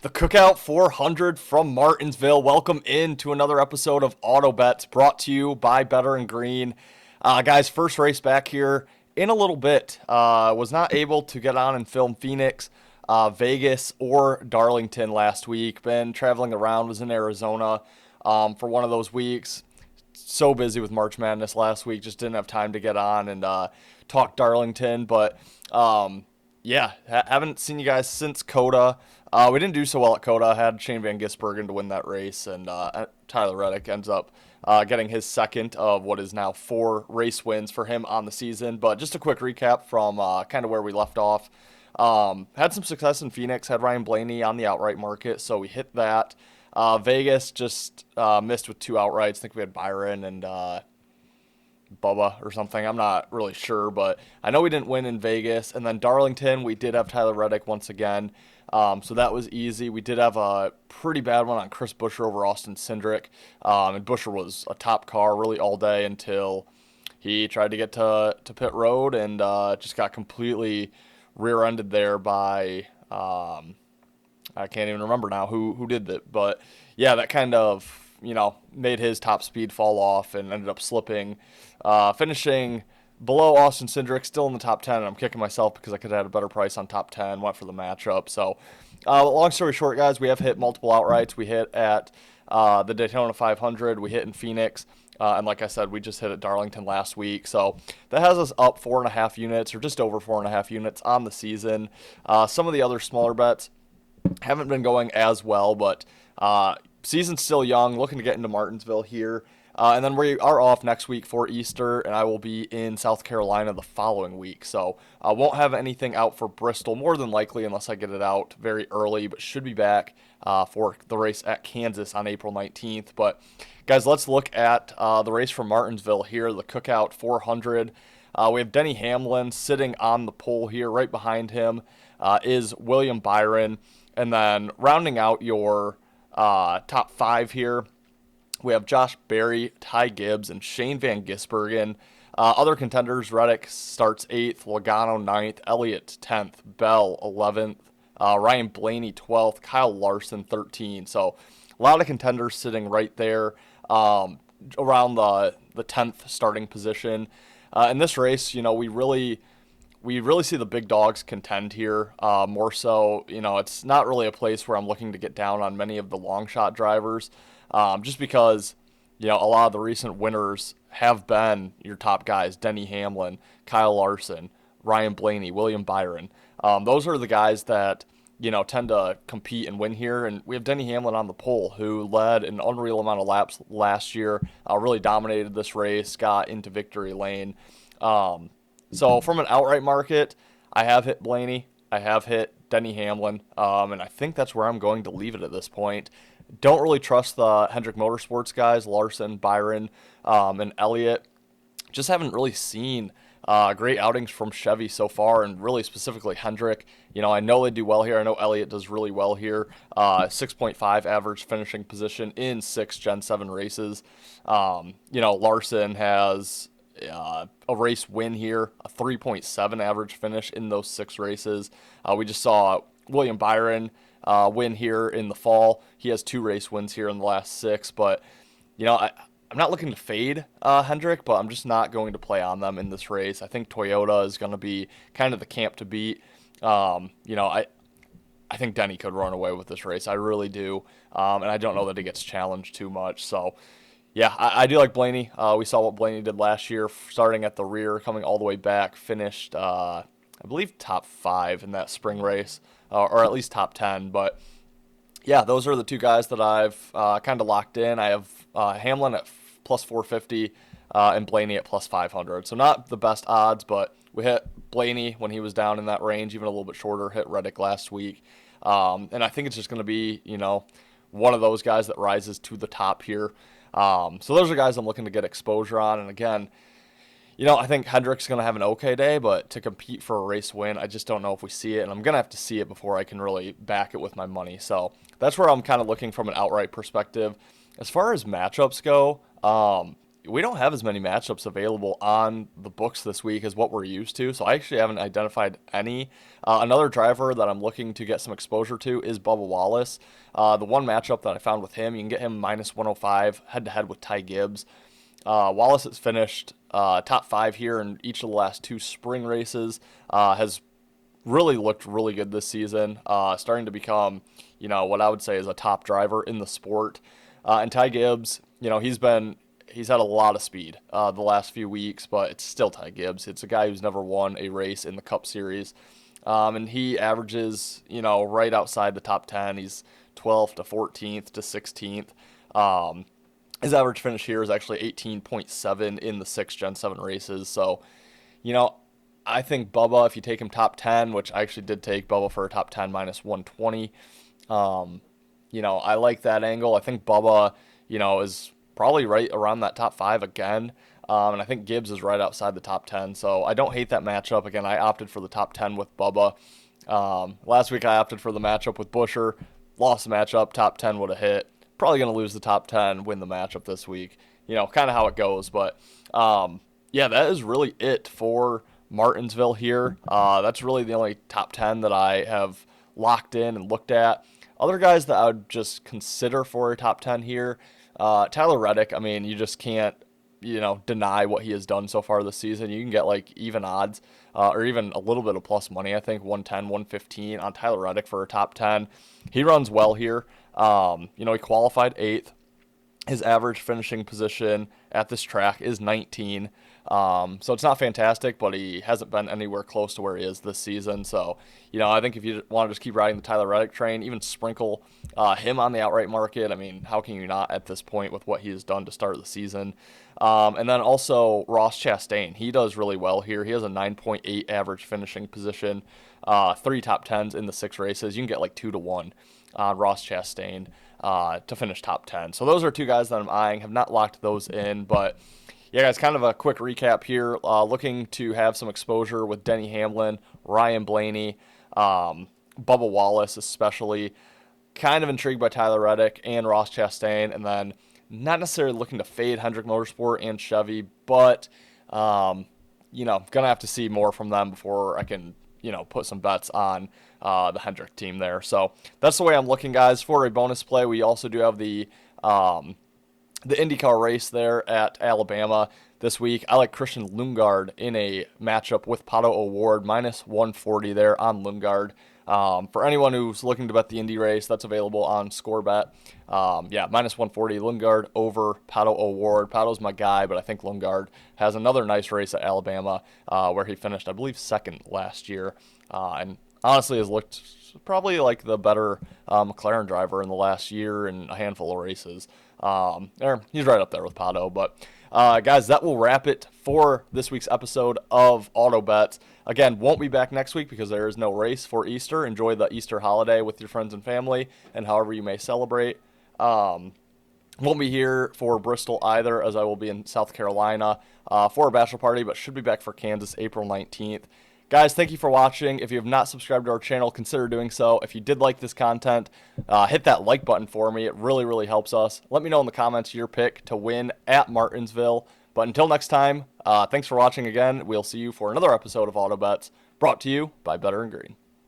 The Cookout 400 from Martinsville. Welcome in to another episode of Auto Bets brought to you by Better and Green. Guys, first race back here in a little bit. Was not able to get on and film Phoenix, Vegas, or Darlington last week. Been traveling around, was in Arizona for one of those weeks. So busy with March Madness last week, just didn't have time to get on and talk Darlington. But yeah, haven't seen you guys since Coda. We didn't do so well at Coda. Had Shane Van Gisbergen to win that race, and Tyler Reddick ends up getting his second of what is now 4 race wins for him on the season. But just a quick recap from kind of where we left off. Had some success in Phoenix, had Ryan Blaney on the outright market, so we hit that. Vegas just missed with 2 outrights. I think we had Byron and Bubba or something. I'm not really sure, but I know we didn't win in Vegas. And then Darlington, we did have Tyler Reddick once again. So that was easy. We did have a pretty bad one on Chris Buescher over Austin Cindric. And Buescher was a top car really all day until he tried to get to pit road and just got completely rear-ended there by I can't even remember now who did that. But yeah, that kind of made his top speed fall off and ended up slipping, finishing below Austin Cindric, still in the top 10. And I'm kicking myself because I could have had a better price on top 10, went for the matchup. So long story short, guys, we have hit multiple outrights. We hit at the Daytona 500. We hit in Phoenix. And like I said, we just hit at Darlington last week. So that has us up 4.5 units or just over 4.5 units on the season. Some of the other smaller bets haven't been going as well, but season's still young, looking to get into Martinsville here. And then we are off next week for Easter, and I will be in South Carolina the following week. So I won't have anything out for Bristol, more than likely, unless I get it out very early, but should be back for the race at Kansas on April 19th. But, guys, let's look at the race from Martinsville here, the Cookout 400. We have Denny Hamlin sitting on the pole here. Right behind him is William Byron. And then rounding out your top 5 here, we have Josh Berry, Ty Gibbs, and Shane Van Gisbergen. Other contenders, Reddick starts 8th, Logano 9th, Elliott 10th, Bell 11th, Ryan Blaney 12th, Kyle Larson 13th. So a lot of contenders sitting right there around the 10th starting position. In this race, we really see the big dogs contend here. More so, it's not really a place where I'm looking to get down on many of the long shot drivers. Just because, a lot of the recent winners have been your top guys, Denny Hamlin, Kyle Larson, Ryan Blaney, William Byron. Those are the guys that, tend to compete and win here. And we have Denny Hamlin on the pole, who led an unreal amount of laps last year, really dominated this race, got into victory lane. So from an outright market, I have hit Blaney, I have hit Denny Hamlin, and I think that's where I'm going to leave it at this point. Don't really trust the Hendrick Motorsports guys, Larson, Byron, and Elliott. Just haven't really seen great outings from Chevy so far, and really specifically Hendrick. I know they do well here. I know Elliott does really well here. 6.5 average finishing position in 6 Gen 7 races. Larson has a race win here, a 3.7 average finish in those 6 races. We just saw William Byron win here in the fall. He has 2 race wins here in the last 6, but I'm not looking to fade Hendrick, but I'm just not going to play on them in this race. I think Toyota is going to be kind of the camp to beat. I think Denny could run away with this race. I really do, and I don't know that he gets challenged too much. So yeah, I do like Blaney. We saw what Blaney did last year, starting at the rear, coming all the way back, finished, I believe, top 5 in that spring race, or at least top 10. But yeah, those are the 2 guys that I've kind of locked in. I have Hamlin at plus 450 and Blaney at plus 500. So not the best odds, but we hit Blaney when he was down in that range, even a little bit shorter, hit Reddick last week. And I think it's just going to be, one of those guys that rises to the top here. So those are guys I'm looking to get exposure on. And again, I think Hendrick's going to have an okay day, but to compete for a race win, I just don't know if we see it. And I'm going to have to see it before I can really back it with my money. So that's where I'm kind of looking from an outright perspective. As far as matchups go, we don't have as many matchups available on the books this week as what we're used to. So I actually haven't identified any. Another driver that I'm looking to get some exposure to is Bubba Wallace. The one matchup that I found with him, you can get him minus 105 head to head with Ty Gibbs. Wallace has finished top 5 here in each of the last 2 spring races. Has really looked really good this season. Starting to become, what I would say is a top driver in the sport. And Ty Gibbs, he's had a lot of speed the last few weeks, but it's still Ty Gibbs. It's a guy who's never won a race in the Cup Series. And he averages, right outside the top 10. He's 12th to 14th to 16th. His average finish here is actually 18.7 in the 6 Gen 7 races. So, I think Bubba, if you take him top 10, which I actually did take Bubba for a top 10 minus 120, I like that angle. I think Bubba, is probably right around that top 5 again. And I think Gibbs is right outside the top 10. So I don't hate that matchup. Again, I opted for the top 10 with Bubba. Last week I opted for the matchup with Buescher. Lost the matchup. Top 10 would have hit. Probably going to lose the top 10, win the matchup this week. Kind of how it goes. But, that is really it for Martinsville here. That's really the only top 10 that I have locked in and looked at. Other guys that I would just consider for a top 10 here, Tyler Reddick. I mean, you just can't, deny what he has done so far this season. You can get like even odds or even a little bit of plus money, I think 110, 115 on Tyler Reddick for a top 10. He runs well here. He qualified 8th. His average finishing position at this track is 19. So it's not fantastic, but he hasn't been anywhere close to where he is this season. So, I think if you want to just keep riding the Tyler Reddick train, even sprinkle him on the outright market. I mean, how can you not at this point with what he has done to start the season? And then also Ross Chastain. He does really well here. He has a 9.8 average finishing position, 3 top 10s in the 6 races. You can get like 2-1 on Ross Chastain to finish top 10. So those are 2 guys that I'm eyeing. Have not locked those in, but yeah, guys, kind of a quick recap here. Looking to have some exposure with Denny Hamlin, Ryan Blaney, Bubba Wallace especially. Kind of intrigued by Tyler Reddick and Ross Chastain, and then not necessarily looking to fade Hendrick Motorsport and Chevy, but, going to have to see more from them before I can, put some bets on the Hendrick team there. So that's the way I'm looking, guys. For a bonus play, we also do have the IndyCar race there at Alabama this week. I like Christian Lundgaard in a matchup with Pato O'Ward, minus 140 there on Lundgaard. For anyone who's looking to bet the Indy race, that's available on ScoreBet. Minus 140 Lundgaard over Pato O'Ward. Pato's my guy, but I think Lundgaard has another nice race at Alabama where he finished, I believe, 2nd last year. And honestly has looked probably like the better McLaren driver in the last year and a handful of races. He's right up there with Pato. But, guys, that will wrap it for this week's episode of Auto Bets. Again, won't be back next week because there is no race for Easter. Enjoy the Easter holiday with your friends and family and however you may celebrate. Won't be here for Bristol either, as I will be in South Carolina for a bachelor party, but should be back for Kansas April 19th. Guys, thank you for watching. If you have not subscribed to our channel, consider doing so. If you did like this content, hit that like button for me. It really, really helps us. Let me know in the comments your pick to win at Martinsville. But until next time, thanks for watching again. We'll see you for another episode of Auto Bets, brought to you by Better and Green.